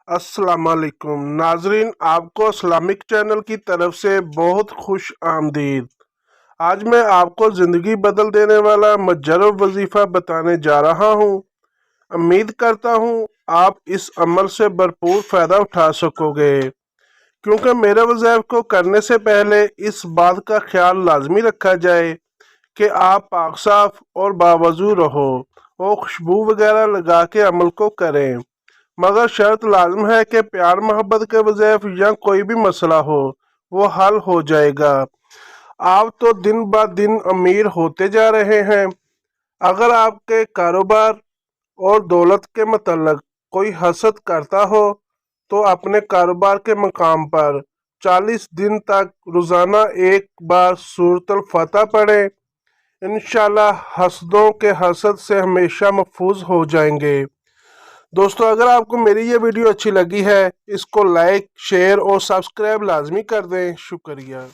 अस्सलाम वालेकुम नाजरीन, आपको इस्लामिक चैनल की तरफ से बहुत खुश आमदीद। आज मैं आपको ज़िंदगी बदल देने वाला मुजर्रब वजीफ़ा बताने जा रहा हूँ। उम्मीद करता हूँ आप इस अमल से भरपूर फ़ायदा उठा सकोगे, क्योंकि मेरे वज़ीफ़े को करने से पहले इस बात का ख्याल लाजमी रखा जाए कि आप पाक साफ और बावजू रहो और खुशबू वगैरह लगा के अमल को करें। मगर शर्त लाजम है कि प्यार मोहब्बत के वज़ीफ़े या कोई भी मसला हो वो हल हो जाएगा। आप तो दिन ब दिन अमीर होते जा रहे हैं। अगर आपके कारोबार और दौलत के मतलब कोई हसद करता हो तो अपने कारोबार के मकाम पर 40 दिन तक रोज़ाना एक बार सूरतुल फतह पढ़ें। इंशाल्लाह हसदों के हसद से हमेशा महफूज हो जाएंगे। दोस्तों, अगर आपको मेरी ये वीडियो अच्छी लगी है, इसको लाइक शेयर और सब्सक्राइब लाजमी कर दें। शुक्रिया।